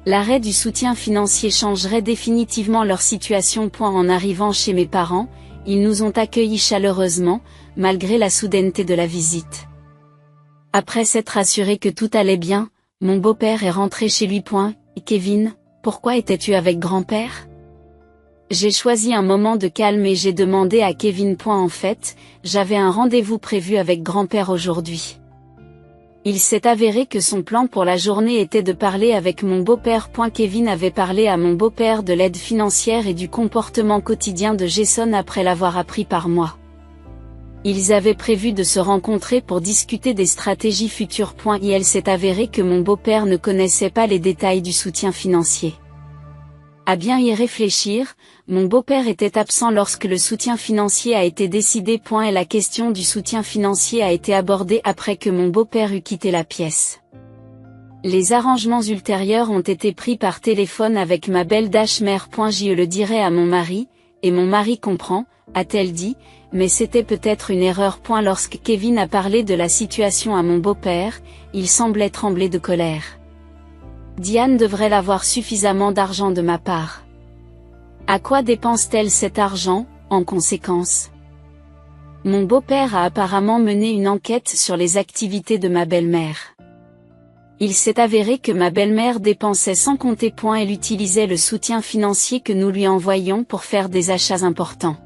L'arrêt du soutien financier changerait définitivement leur situation. En arrivant chez mes parents, ils nous ont accueillis chaleureusement, malgré la soudaineté de la visite. Après s'être assuré que tout allait bien, mon beau-père est rentré chez lui. Kevin, pourquoi étais-tu avec grand-père? J'ai choisi un moment de calme et j'ai demandé à Kevin. En fait, j'avais un rendez-vous prévu avec grand-père aujourd'hui. Il s'est avéré que son plan pour la journée était de parler avec mon beau-père. Kevin avait parlé à mon beau-père de l'aide financière et du comportement quotidien de Jason après l'avoir appris par moi. Ils avaient prévu de se rencontrer pour discuter des stratégies futures. Et elle s'est avéré que mon beau-père ne connaissait pas les détails du soutien financier. À bien y réfléchir, mon beau-père était absent lorsque le soutien financier a été décidé. Et la question du soutien financier a été abordée après que mon beau-père eut quitté la pièce. Les arrangements ultérieurs ont été pris par téléphone avec ma belle-mère. Je le dirai à mon mari, et mon mari comprend, a-t-elle dit, mais c'était peut-être une erreur. Lorsque Kevin a parlé de la situation à mon beau-père, il semblait trembler de colère. Diane devrait avoir suffisamment d'argent de ma part. À quoi dépense-t-elle cet argent, en conséquence? Mon beau-père a apparemment mené une enquête sur les activités de ma belle-mère. Il s'est avéré que ma belle-mère dépensait sans compter. Elle utilisait le soutien financier que nous lui envoyions pour faire des achats importants.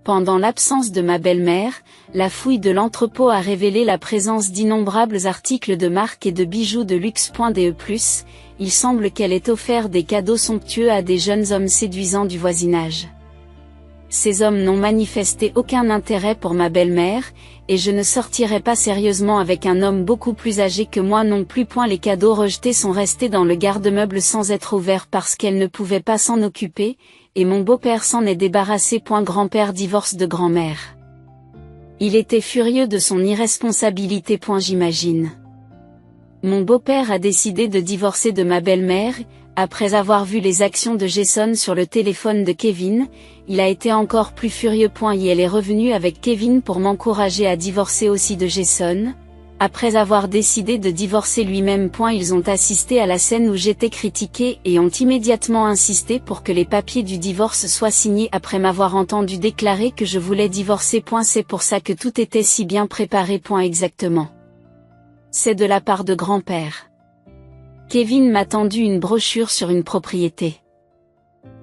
Pendant l'absence de ma belle-mère, la fouille de l'entrepôt a révélé la présence d'innombrables articles de marque et de bijoux de luxe. Il semble qu'elle ait offert des cadeaux somptueux à des jeunes hommes séduisants du voisinage. Ces hommes n'ont manifesté aucun intérêt pour ma belle-mère, et je ne sortirai pas sérieusement avec un homme beaucoup plus âgé que moi non plus. Les cadeaux rejetés sont restés dans le garde-meuble sans être ouverts parce qu'elle ne pouvait pas s'en occuper, et mon beau-père s'en est débarrassé. Grand-père divorce de grand-mère. Il était furieux de son irresponsabilité. J'imagine. Mon beau-père a décidé de divorcer de ma belle-mère. Après avoir vu les actions de Jason sur le téléphone de Kevin, il a été encore plus furieux. Et elle est revenue avec Kevin pour m'encourager à divorcer aussi de Jason. Après avoir décidé de divorcer lui-même. Ils ont assisté à la scène où j'étais critiquée et ont immédiatement insisté pour que les papiers du divorce soient signés après m'avoir entendu déclarer que je voulais divorcer. C'est pour ça que tout était si bien préparé. Exactement. C'est de la part de grand-père. Kevin m'a tendu une brochure sur une propriété.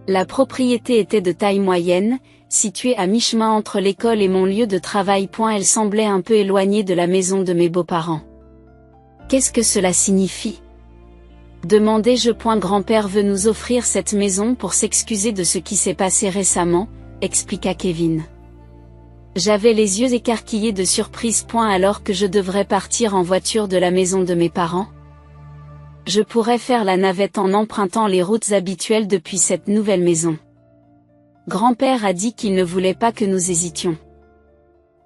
La propriété était de taille moyenne, située à mi-chemin entre l'école et mon lieu de travail. Elle semblait un peu éloignée de la maison de mes beaux-parents. Qu'est-ce que cela signifie? Demandai-je. Grand-père veut nous offrir cette maison pour s'excuser de ce qui s'est passé récemment, expliqua Kevin. J'avais les yeux écarquillés de surprise. Alors que je devrais partir en voiture de la maison de mes parents? Je pourrais faire la navette en empruntant les routes habituelles depuis cette nouvelle maison. Grand-père a dit qu'il ne voulait pas que nous hésitions.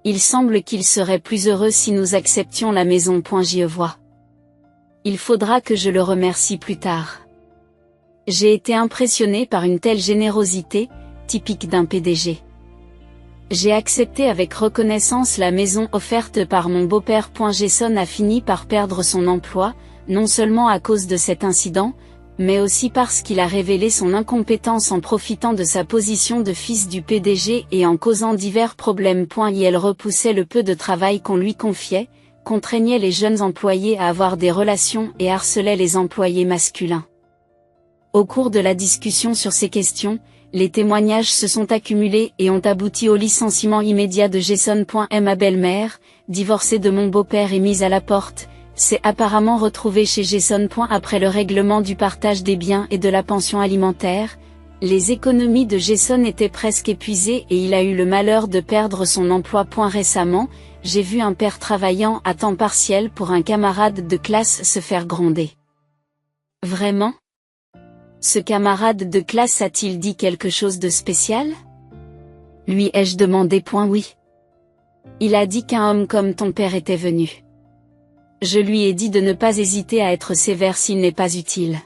Il semble qu'il serait plus heureux si nous acceptions la maison. J'y vois. Il faudra que je le remercie plus tard. J'ai été impressionné par une telle générosité, typique d'un PDG. J'ai accepté avec reconnaissance la maison offerte par mon beau-père. Jason a fini par perdre son emploi, non seulement à cause de cet incident, mais aussi parce qu'il a révélé son incompétence en profitant de sa position de fils du PDG et en causant divers problèmes. Elle repoussait le peu de travail qu'on lui confiait, contraignait les jeunes employés à avoir des relations et harcelait les employés masculins. Au cours de la discussion sur ces questions, les témoignages se sont accumulés et ont abouti au licenciement immédiat de Jason. Ma belle-mère, divorcée de mon beau-père et mise à la porte, s'est apparemment retrouvée chez Jason. Après le règlement du partage des biens et de la pension alimentaire, les économies de Jason étaient presque épuisées et il a eu le malheur de perdre son emploi. Récemment, j'ai vu un père travaillant à temps partiel pour un camarade de classe se faire gronder. Vraiment? Ce camarade de classe a-t-il dit quelque chose de spécial? Lui ai-je demandé. Oui. Il a dit qu'un homme comme ton père était venu. Je lui ai dit de ne pas hésiter à être sévère s'il n'est pas utile.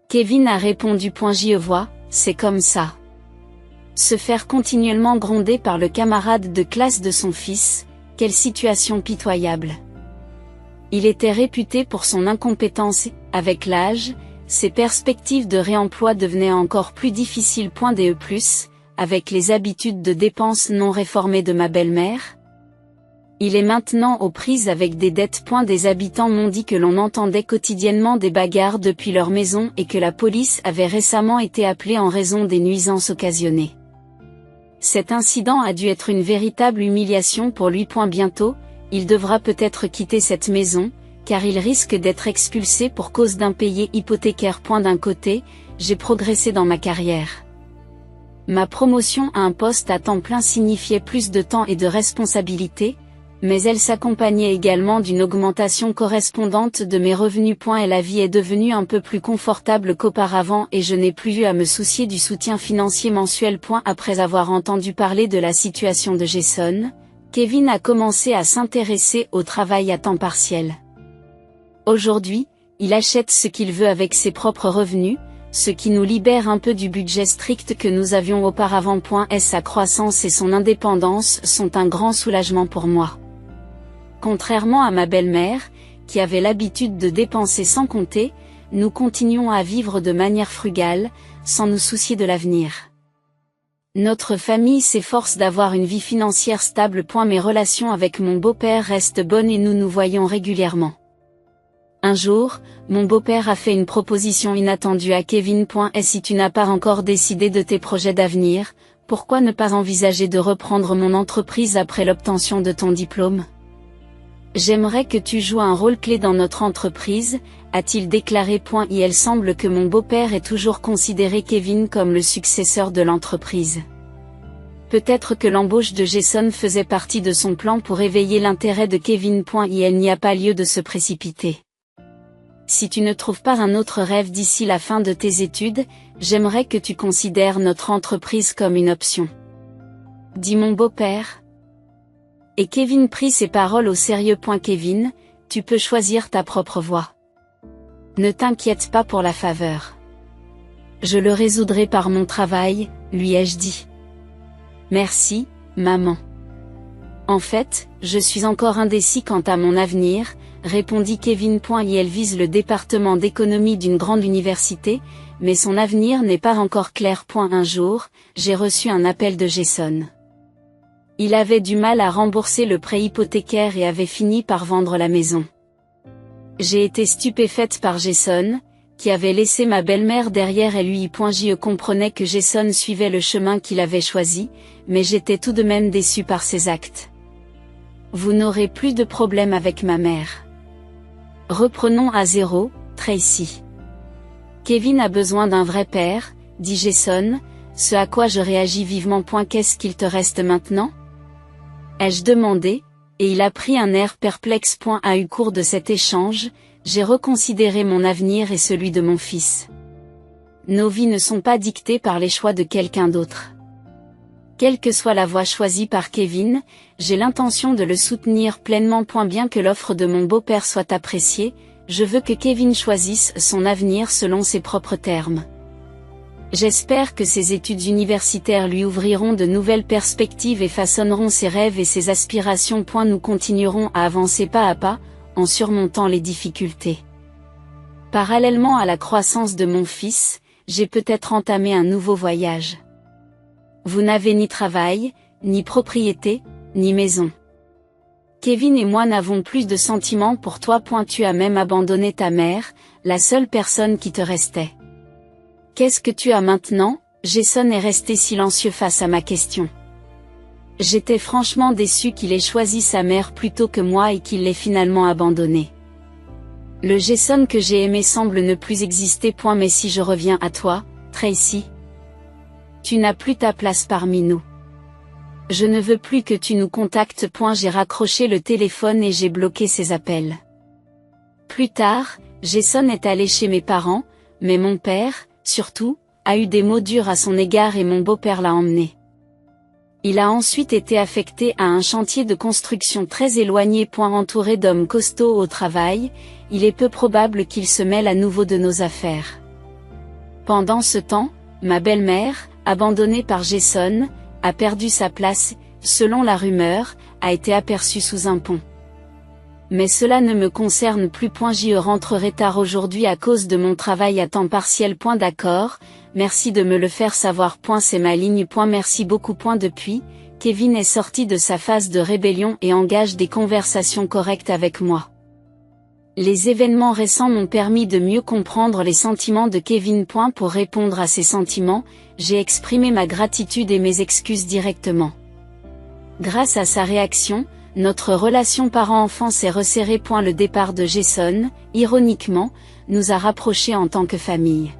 Kevin a répondu. J'y vois, c'est comme ça. Se faire continuellement gronder par le camarade de classe de son fils, quelle situation pitoyable. Il était réputé pour son incompétence et, avec l'âge, ses perspectives de réemploi devenaient encore plus difficiles. avec les habitudes de dépenses non réformées de ma belle-mère? Il est maintenant aux prises avec des dettes. Des habitants m'ont dit que l'on entendait quotidiennement des bagarres depuis leur maison et que la police avait récemment été appelée en raison des nuisances occasionnées. Cet incident a dû être une véritable humiliation pour lui. Bientôt, il devra peut-être quitter cette maison, car il risque d'être expulsé pour cause d'impayés hypothécaires. D'un côté, j'ai progressé dans ma carrière. Ma promotion à un poste à temps plein signifiait plus de temps et de responsabilités, mais elle s'accompagnait également d'une augmentation correspondante de mes revenus. Et la vie est devenue un peu plus confortable qu'auparavant et je n'ai plus eu à me soucier du soutien financier mensuel. Après avoir entendu parler de la situation de Jason, Kevin a commencé à s'intéresser au travail à temps partiel. Aujourd'hui, il achète ce qu'il veut avec ses propres revenus, ce qui nous libère un peu du budget strict que nous avions auparavant. Sa croissance et son indépendance sont un grand soulagement pour moi. Contrairement à ma belle-mère, qui avait l'habitude de dépenser sans compter, nous continuons à vivre de manière frugale, sans nous soucier de l'avenir. Notre famille s'efforce d'avoir une vie financière stable. Mes relations avec mon beau-père restent bonnes et nous nous voyons régulièrement. Un jour, mon beau-père a fait une proposition inattendue à Kevin. Si tu n'as pas encore décidé de tes projets d'avenir, pourquoi ne pas envisager de reprendre mon entreprise après l'obtention de ton diplôme? J'aimerais que tu joues un rôle clé dans notre entreprise, a-t-il déclaré. Il semble que mon beau-père ait toujours considéré Kevin comme le successeur de l'entreprise. Peut-être que l'embauche de Jason faisait partie de son plan pour éveiller l'intérêt de Kevin. Il n'y a pas lieu de se précipiter. Si tu ne trouves pas un autre rêve d'ici la fin de tes études, j'aimerais que tu considères notre entreprise comme une option, dit mon beau-père. Et Kevin prit ses paroles au sérieux. Kevin, tu peux choisir ta propre voie. Ne t'inquiète pas pour la faveur. Je le résoudrai par mon travail, lui ai-je dit. Merci, maman. En fait, je suis encore indécis quant à mon avenir, répondit Kevin. Il vise le département d'économie d'une grande université, mais son avenir n'est pas encore clair. Un jour, j'ai reçu un appel de Jason. Il avait du mal à rembourser le prêt hypothécaire et avait fini par vendre la maison. J'ai été stupéfaite par Jason, qui avait laissé ma belle-mère derrière et lui. Je comprenais que Jason suivait le chemin qu'il avait choisi, mais j'étais tout de même déçue par ses actes. Vous n'aurez plus de problème avec ma mère. Reprenons à zéro, Tracy. Kevin a besoin d'un vrai père, dit Jason, ce à quoi je réagis vivement. Qu'est-ce qu'il te reste maintenant? Ai-je demandé, et il a pris un air perplexe. Au cours de cet échange, j'ai reconsidéré mon avenir et celui de mon fils. Nos vies ne sont pas dictées par les choix de quelqu'un d'autre. Quelle que soit la voie choisie par Kevin, j'ai l'intention de le soutenir pleinement. Bien que l'offre de mon beau-père soit appréciée, je veux que Kevin choisisse son avenir selon ses propres termes. J'espère que ses études universitaires lui ouvriront de nouvelles perspectives et façonneront ses rêves et ses aspirations. Nous continuerons à avancer pas à pas, en surmontant les difficultés. Parallèlement à la croissance de mon fils, j'ai peut-être entamé un nouveau voyage. Vous n'avez ni travail, ni propriété, ni maison. Kevin et moi n'avons plus de sentiments pour toi. Tu as même abandonné ta mère, la seule personne qui te restait. Qu'est-ce que tu as maintenant? Jason est resté silencieux face à ma question. J'étais franchement déçue qu'il ait choisi sa mère plutôt que moi et qu'il l'ait finalement abandonnée. Le Jason que j'ai aimé semble ne plus exister. Mais si je reviens à toi, Tracy, tu n'as plus ta place parmi nous. Je ne veux plus que tu nous contactes. J'ai raccroché le téléphone et j'ai bloqué ses appels. Plus tard, Jason est allé chez mes parents, mais mon père, surtout, a eu des mots durs à son égard et mon beau-père l'a emmené. Il a ensuite été affecté à un chantier de construction très éloigné. Entouré d'hommes costauds au travail, il est peu probable qu'il se mêle à nouveau de nos affaires. Pendant ce temps, ma belle-mère, abandonnée par Jason, a perdu sa place, selon la rumeur, a été aperçue sous un pont. Mais cela ne me concerne plus. Je rentrerai tard aujourd'hui à cause de mon travail à temps partiel. D'accord, merci de me le faire savoir. C'est ma ligne. Merci beaucoup. Depuis, Kevin est sorti de sa phase de rébellion et engage des conversations correctes avec moi. Les événements récents m'ont permis de mieux comprendre les sentiments de Kevin. Pour répondre à ses sentiments, j'ai exprimé ma gratitude et mes excuses directement. Grâce à sa réaction, notre relation parent-enfant s'est resserrée. Le départ de Jason, ironiquement, nous a rapprochés en tant que famille.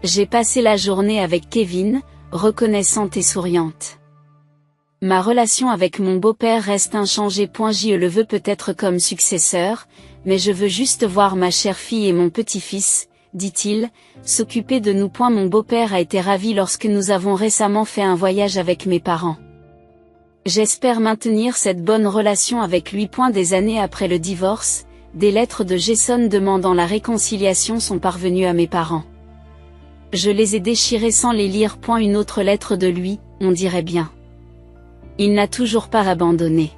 J'ai passé la journée avec Kevin, reconnaissante et souriante. Ma relation avec mon beau-père reste inchangée. Je le veux peut-être comme successeur, mais je veux juste voir ma chère fille et mon petit-fils, dit-il, s'occuper de nous. Mon beau-père a été ravi lorsque nous avons récemment fait un voyage avec mes parents. J'espère maintenir cette bonne relation avec lui. Des années après le divorce, des lettres de Jason demandant la réconciliation sont parvenues à mes parents. Je les ai déchirées sans les lire. Une autre lettre de lui, on dirait bien. Il n'a toujours pas abandonné.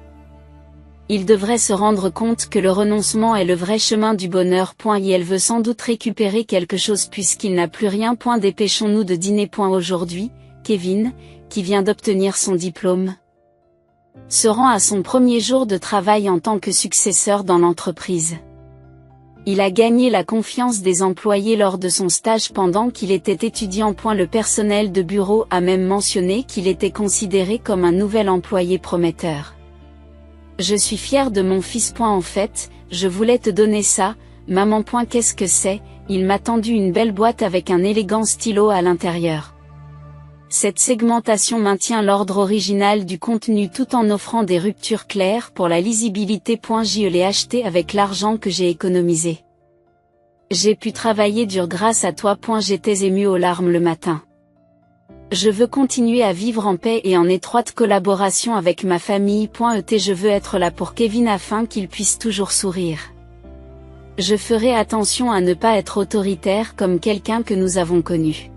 Il devrait se rendre compte que le renoncement est le vrai chemin du bonheur. Et elle veut sans doute récupérer quelque chose puisqu'il n'a plus rien. Dépêchons-nous de dîner. Aujourd'hui, Kevin, qui vient d'obtenir son diplôme, se rend à son premier jour de travail en tant que successeur dans l'entreprise. Il a gagné la confiance des employés lors de son stage pendant qu'il était étudiant. Le personnel de bureau a même mentionné qu'il était considéré comme un nouvel employé prometteur. Je suis fière de mon fils. En fait, je voulais te donner ça, maman. Qu'est-ce que c'est? Il m'a tendu une belle boîte avec un élégant stylo à l'intérieur. Cette segmentation maintient l'ordre original du contenu tout en offrant des ruptures claires pour la lisibilité. Je l'ai acheté avec l'argent que j'ai économisé. J'ai pu travailler dur grâce à toi. J'étais émue aux larmes le matin. Je veux continuer à vivre en paix et en étroite collaboration avec ma famille. Je veux être là pour Kevin afin qu'il puisse toujours sourire. Je ferai attention à ne pas être autoritaire comme quelqu'un que nous avons connu.